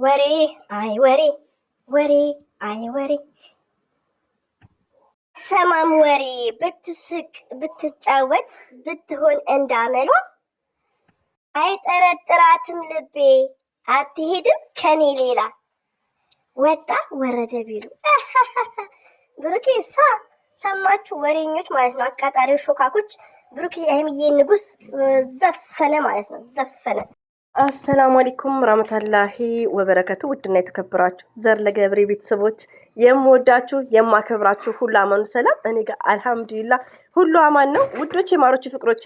ወሬ አይ ወሬ ወሬ አይ ወሬ ሰማም ወሬ ብትስቅ ብትጫወት ብትሆን እንዳመሏ አይጠረጥራትም ልቤ አትሄድም ከኔ ሌላ ወጣ ወረደ ቢሉ ብሩኬ ሰማችሁ ወሬኞች ማለት ነው። አቃጣሪዎች ሾካኮች ብሩኬ የሀይሚዬ ንጉስ ዘፈነ ማለት ነው። ዘፈነ። አሰላሙ አለይኩም ረህመቱላሂ ወበረከቱ። ውድና የተከበራችሁ ዘር ለገብሬ ቤተሰቦች የምወዳችሁ የማከብራችሁ ሁሉ አማኑ ሰላም፣ እኔ ጋር አልሐምዱሊላህ ሁሉ አማን ነው። ውዶቼ ማሮቼ ፍቅሮቼ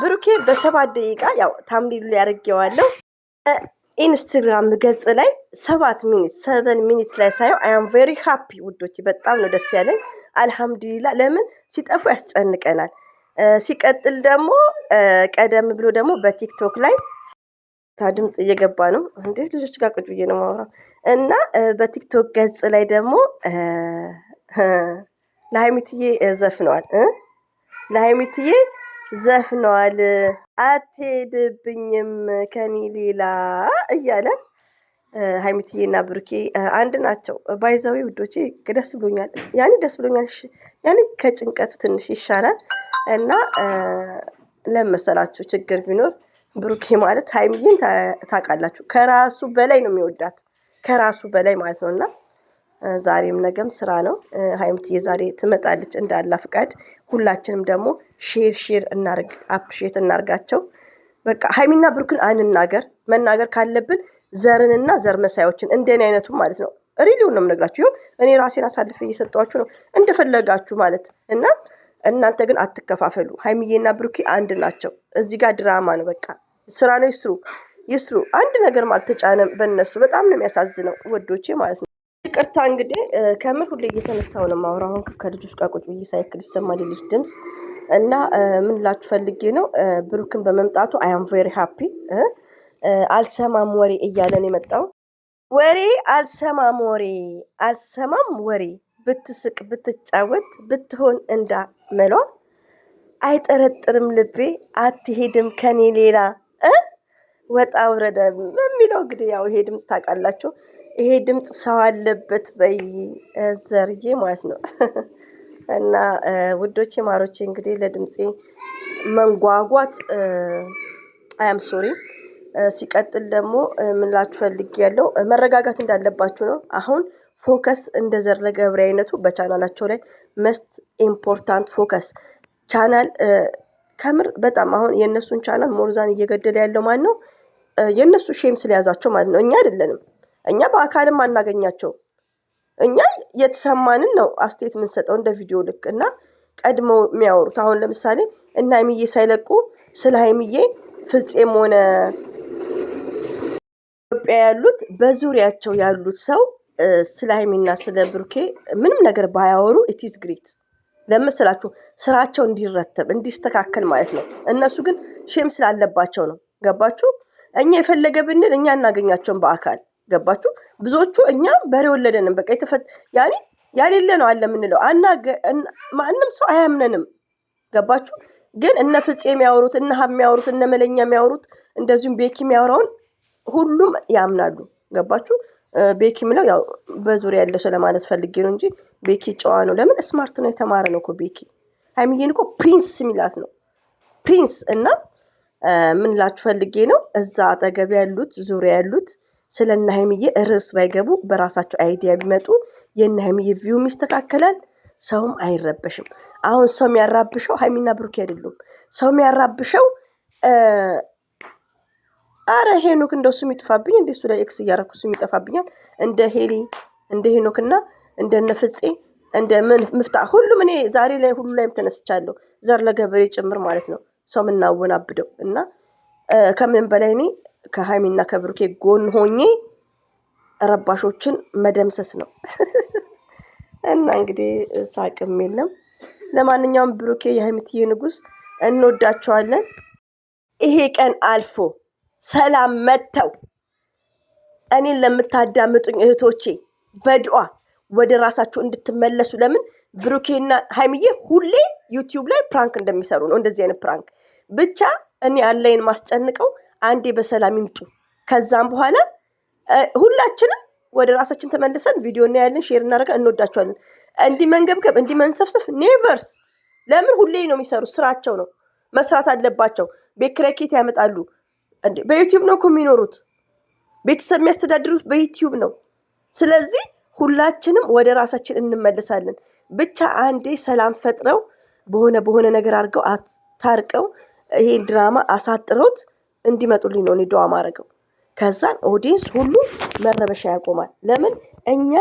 ብሩኬ በ7 ደቂቃ ያው ታምሊሉ ላይ ያደርገዋለሁ ኢንስታግራም ገጽ ላይ 7 ሚኒት ላይ ሳየው አይ አም ቬሪ ሃፒ ውዶቼ፣ በጣም ነው ደስ ያለኝ። አልሐምዱሊላህ ለምን ሲጠፉ ያስጨንቀናል። ሲቀጥል ደግሞ ቀደም ብሎ ደግሞ በቲክቶክ ላይ ድምጽ እየገባ ነው እንዴ ልጆች ጋር ቁጭ ብዬ ነው ማውራ እና በቲክቶክ ገጽ ላይ ደግሞ ለሀይሚትዬ ዘፍነዋል አትሄድብኝም ከኔ ሌላ እያለ ሀይሚትዬ እና ብሩኬ አንድ ናቸው። ባይዛዊ ውዶቼ ደስ ብሎኛል። ያኔ ከጭንቀቱ ትንሽ ይሻላል እና ለመሰላችሁ ችግር ቢኖር ብሩኬ ማለት ሀይሚዬን ታውቃላችሁ ከራሱ በላይ ነው የሚወዳት፣ ከራሱ በላይ ማለት ነው። እና ዛሬም ነገም ስራ ነው። ሀይሚትዬ ዛሬ ትመጣለች እንዳላ ፍቃድ። ሁላችንም ደግሞ ሼር እናርግ፣ አፕሪሼት እናርጋቸው። በቃ ሀይሚና ብሩክን አንናገር። መናገር ካለብን ዘርንና ዘር መሳዮችን እንደኔ አይነቱ ማለት ነው። ሪሊውን ነው የምነግራችሁ። ይሁን እኔ ራሴን አሳልፌ እየሰጧችሁ ነው እንደፈለጋችሁ ማለት እና እናንተ ግን አትከፋፈሉ። ሀይሚዬና ብሩኬ አንድ ናቸው። እዚህ ጋር ድራማ ነው፣ በቃ ስራ ነው። ይስሩ። አንድ ነገር ማለት ተጫነም በእነሱ በጣም ነው የሚያሳዝነው ወዶቼ ማለት ነው። ይቅርታ እንግዲህ ከምር ሁሌ እየተነሳው ነው ማውራው። አሁን ከልጆች ጋር ቁጭ ብዬ ሳይክል ይሰማል ልጅ ድምፅ እና ምን ላችሁ ፈልጌ ነው ብሩክን በመምጣቱ አይ አም ቬሪ ሃፒ። አልሰማም ወሬ እያለን የመጣው ወሬ አልሰማም ወሬ ብትስቅ ብትጫወት ብትሆን እንዳመሏ አይጠረጥርም ልቤ አትሄድም ከኔ ሌላ ወጣ ውረደ የሚለው እንግዲህ ያው ይሄ ድምፅ ታውቃላችሁ። ይሄ ድምፅ ሰው አለበት በይ ዘርዬ ማለት ነው። እና ውዶቼ ማሮቼ እንግዲህ ለድምፄ መንጓጓት አያም ሶሪ። ሲቀጥል ደግሞ ምን ላችሁ ፈልጌ ያለው መረጋጋት እንዳለባችሁ ነው። አሁን ፎከስ እንደ ዘር ለገብሬ አይነቱ በቻናላቸው ላይ መስት ኢምፖርታንት ፎከስ ቻናል ከምር በጣም አሁን የእነሱን ቻናል ሞርዛን እየገደለ ያለው ማን ነው? የእነሱ ሼም ስለያዛቸው ማለት ነው። እኛ አይደለንም። እኛ በአካልም አናገኛቸው። እኛ የተሰማንን ነው አስቴት የምንሰጠው እንደ ቪዲዮ ልክ እና ቀድመው የሚያወሩት አሁን ለምሳሌ እና ሀይሚዬ ሳይለቁ ስለ ሀይሚዬ ፍፄም ሆነ ኢትዮጵያ ያሉት በዙሪያቸው ያሉት ሰው ስለ ሀይሚና ስለ ብሩኬ ምንም ነገር ባያወሩ ኢትስ ግሬት ለምስላችሁ ስራቸው እንዲረተብ እንዲስተካከል ማለት ነው። እነሱ ግን ሼም ስላለባቸው ነው። ገባችሁ? እኛ የፈለገ ብንል እኛ እናገኛቸውን በአካል ገባችሁ? ብዙዎቹ እኛ በሬ ወለደንም በቃ ያኔ ያሌለ ነው አለ የምንለው ማንም ሰው አያምነንም። ገባችሁ? ግን እነ ፍፄ የሚያወሩት እነ ሀብ የሚያወሩት እነ መለኛ የሚያወሩት እንደዚሁም ቤኪ የሚያወራውን ሁሉም ያምናሉ። ገባችሁ? ቤኪ ምለው ያው በዙሪያ ያለ ሰው ለማለት ፈልጌ ነው እንጂ ቤኪ ጨዋ ነው። ለምን ስማርት ነው፣ የተማረ ነው እኮ ቤኪ። ሀይሚዬን እኮ ፕሪንስ የሚላት ነው ፕሪንስ። እና ምን ላችሁ ፈልጌ ነው እዛ አጠገብ ያሉት ዙሪያ ያሉት ስለነ ሀይሚዬ ርዕስ ባይገቡ በራሳቸው አይዲያ ቢመጡ የነ ሀይሚዬ ቪውም ይስተካከላል፣ ሰውም አይረበሽም። አሁን ሰው የሚያራብሸው ሀይሚና ብሩኬ አይደሉም። ሰው የሚያራብሸው አረ ሄኖክ እንደው ስም ይጥፋብኝ እንደ እሱ ላይ ኤክስ እያረኩ ስም ይጠፋብኛል። እንደ ሄሊ እንደ ሄኖክና እንደነ ፍፄ እንደ ምፍታ ሁሉም እኔ ዛሬ ላይ ሁሉ ላይም ተነስቻለሁ። ዘር ለገበሬ ጭምር ማለት ነው ሰው ምናወናብደው እና ከምንም በላይ እኔ ከሀይሚና ከብሩኬ ጎን ሆኜ ረባሾችን መደምሰስ ነው። እና እንግዲህ ሳቅም የለም። ለማንኛውም ብሩኬ የሀይሚትዬ ንጉስ እንወዳቸዋለን። ይሄ ቀን አልፎ ሰላም መተው እኔን ለምታዳምጡኝ እህቶቼ በዱዓ ወደ ራሳችሁ እንድትመለሱ። ለምን ብሩኬና ሀይሚዬ ሁሌ ዩቲዩብ ላይ ፕራንክ እንደሚሰሩ ነው። እንደዚህ አይነት ፕራንክ ብቻ እኔ አለይን ማስጨንቀው አንዴ በሰላም ይምጡ። ከዛም በኋላ ሁላችንም ወደ ራሳችን ተመልሰን ቪዲዮ እናያለን፣ ሼር እናደርጋለን፣ እንወዳቸዋለን። እንዲህ መንገብገብ እንዲህ መንሰፍሰፍ ኔቨርስ። ለምን ሁሌ ነው የሚሰሩት? ስራቸው ነው፣ መስራት አለባቸው። ቤት ኪራይ ከየት ያመጣሉ? በዩቲዩብ ነው እኮ የሚኖሩት። ቤተሰብ የሚያስተዳድሩት በዩቲዩብ ነው። ስለዚህ ሁላችንም ወደ ራሳችን እንመለሳለን። ብቻ አንዴ ሰላም ፈጥረው በሆነ ነገር አድርገው ታርቀው ይሄን ድራማ አሳጥረውት እንዲመጡልኝ ነው እኔ ዱዓ ማድረገው። ከዛን ኦዲየንስ ሁሉ መረበሻ ያቆማል። ለምን እኛ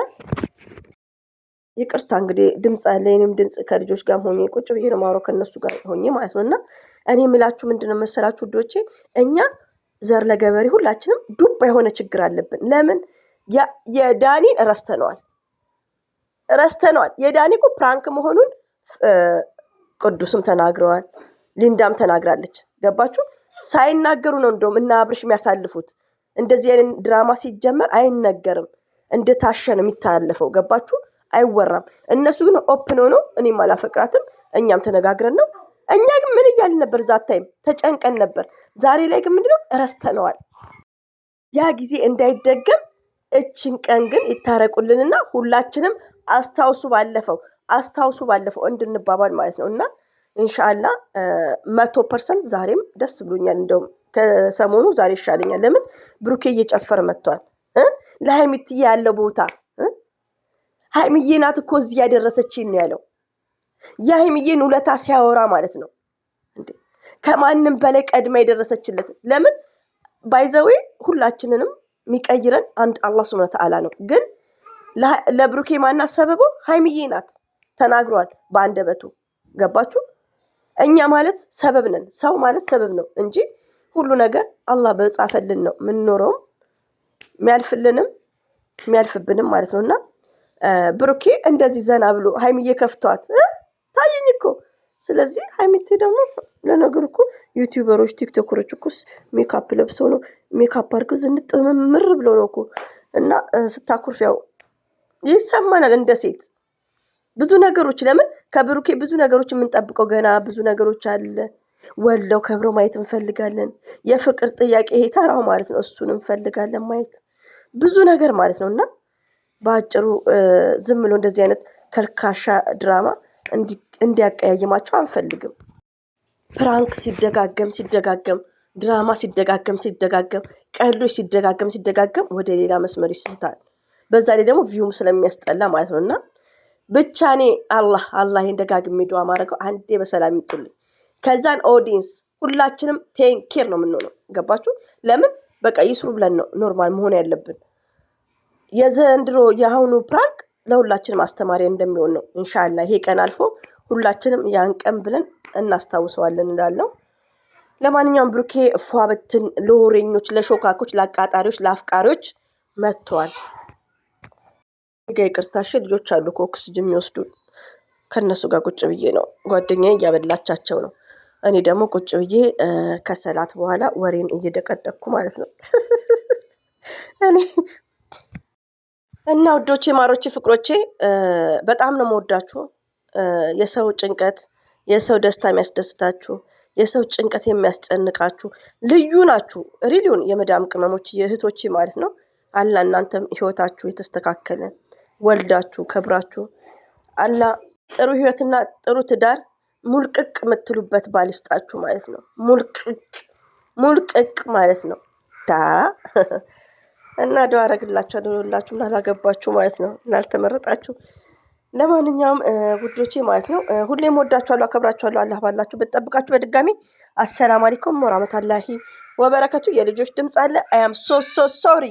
ይቅርታ እንግዲህ ድምፅ አለኝም ድምፅ ከልጆች ጋር ሆኜ ቁጭ ብዬ ነው ማውራው ከነሱ ጋር ሆኜ ማለት ነው። እና እኔ የምላችሁ ምንድነው መሰላችሁ ውዶቼ፣ እኛ ዘር ለገበሬ ሁላችንም ዱባ የሆነ ችግር አለብን። ለምን የዳኒን ረስተነዋል። የዳኒ እኮ ፕራንክ መሆኑን ቅዱስም ተናግረዋል፣ ሊንዳም ተናግራለች። ገባችሁ? ሳይናገሩ ነው እንደውም እና አብርሽ የሚያሳልፉት። እንደዚህ አይነት ድራማ ሲጀመር አይነገርም፣ እንደታሸ ነው የሚታለፈው። ገባችሁ? አይወራም። እነሱ ግን ኦፕን ሆነው እኔም አላፈቅራትም እኛም ተነጋግረን ነው። እኛ ግን ምን እያልን ነበር? ዛታይም ተጨንቀን ነበር። ዛሬ ላይ ግን ምንድነው ረስተነዋል። ያ ጊዜ እንዳይደገም እችን ቀን ግን ይታረቁልንና ሁላችንም አስታውሱ ባለፈው እንድንባባል ማለት ነው። እና ኢንሻአላህ 100% ዛሬም ደስ ብሎኛል። እንደውም ከሰሞኑ ዛሬ ይሻለኛል። ለምን ብሩኬ እየጨፈረ መጥቷል። ለሀይሚትዬ ያለው ቦታ ሀይሚዬ ናት እኮ እዚህ ያደረሰችኝ ነው ያለው። የሀይሚዬን ውለታ ሲያወራ ማለት ነው እንዴ ከማንም በላይ ቀድማ የደረሰችለት። ለምን ባይዘዌ ሁላችንንም የሚቀይረን አንድ አላህ ሱብሃነሁ ወተዓላ ነው። ግን ለብሩኬ ማናት ሰበቡ? ሀይሚዬ ናት ተናግሯል በአንደበቱ። ገባችሁ? እኛ ማለት ሰበብ ነን። ሰው ማለት ሰበብ ነው እንጂ ሁሉ ነገር አላህ በጻፈልን ነው የምንኖረውም የሚያልፍልንም የሚያልፍብንም ማለት ነው። እና ብሩኬ እንደዚህ ዘና ብሎ ሀይሚዬ ከፍቷት ታየኝ እኮ። ስለዚህ ሀይሚቴ ደግሞ ለነገሩ እኮ ዩቲዩበሮች ቲክቶከሮች እኮ ሜካፕ ለብሰው ነው ሜካፕ አድርገው ዝንጥምምር ብለው ነው እኮ። እና ስታኩርፍ ያው ይሰማናል እንደ ሴት ብዙ ነገሮች። ለምን ከብሩኬ ብዙ ነገሮች የምንጠብቀው ገና ብዙ ነገሮች አለ። ወልደው ከብረው ማየት እንፈልጋለን። የፍቅር ጥያቄ ይሄ ተራው ማለት ነው፣ እሱን እንፈልጋለን ማየት ብዙ ነገር ማለት ነው። እና በአጭሩ ዝም ብሎ እንደዚህ አይነት ከልካሻ ድራማ እንዲያቀያይማቸው አንፈልግም። ፕራንክ ሲደጋገም ድራማ ሲደጋገም ቀልዶች ሲደጋገም ወደ ሌላ መስመር ይስታል። በዛ ላይ ደግሞ ቪውም ስለሚያስጠላ ማለት ነው። እና ብቻ እኔ አላህ ደጋግሜ ዱዓ ማድረገው አንዴ በሰላም ይምጡልኝ። ከዛን ኦዲየንስ ሁላችንም ቴንኬር ነው የምንሆነው። ገባችሁ? ለምን በቃ ይስሩ ብለን ነው ኖርማል መሆን ያለብን። የዘንድሮ የአሁኑ ፕራንክ ለሁላችንም አስተማሪ እንደሚሆን ነው ኢንሻአላህ። ይሄ ቀን አልፎ ሁላችንም ያን ቀን ብለን እናስታውሰዋለን እላለሁ። ለማንኛውም ብሩኬ ፏበትን ለወሬኞች፣ ለሾካኮች፣ ለአቃጣሪዎች፣ ለአፍቃሪዎች መጥቷል። ይቅርታሽ ልጆች አሉ ከኦክስጅን የሚወስዱ ከነሱ ጋር ቁጭ ብዬ ነው ጓደኛዬ እያበላቻቸው ነው። እኔ ደግሞ ቁጭ ብዬ ከሰላት በኋላ ወሬን እየደቀደኩ ማለት ነው። እኔ እና ውዶቼ ማሮቼ ፍቅሮቼ በጣም ነው የምወዳችሁ። የሰው ጭንቀት የሰው ደስታ የሚያስደስታችሁ፣ የሰው ጭንቀት የሚያስጨንቃችሁ ልዩ ናችሁ። ሪሊውን የመዳም ቅመሞች የእህቶቼ ማለት ነው። አላ እናንተም ህይወታችሁ የተስተካከለ ወልዳችሁ ከብራችሁ አላ ጥሩ ህይወትና ጥሩ ትዳር ሙልቅቅ የምትሉበት ባል ይስጣችሁ ማለት ነው። ሙልቅቅ ማለት ነው እና ዱዓ አደርግላችኋለሁ ሁላችሁም ላላገባችሁ ማለት ነው፣ ላልተመረጣችሁ። ለማንኛውም ውዶቼ ማለት ነው ሁሌም ወዳችኋለሁ፣ አከብራችኋለሁ። አላህ ባላችሁ በተጠብቃችሁ። በድጋሚ አሰላሙ አለይኩም ወራህመቱላሂ ወበረከቱ። የልጆች ድምጽ አለ። አይ አም ሶ ሶሪ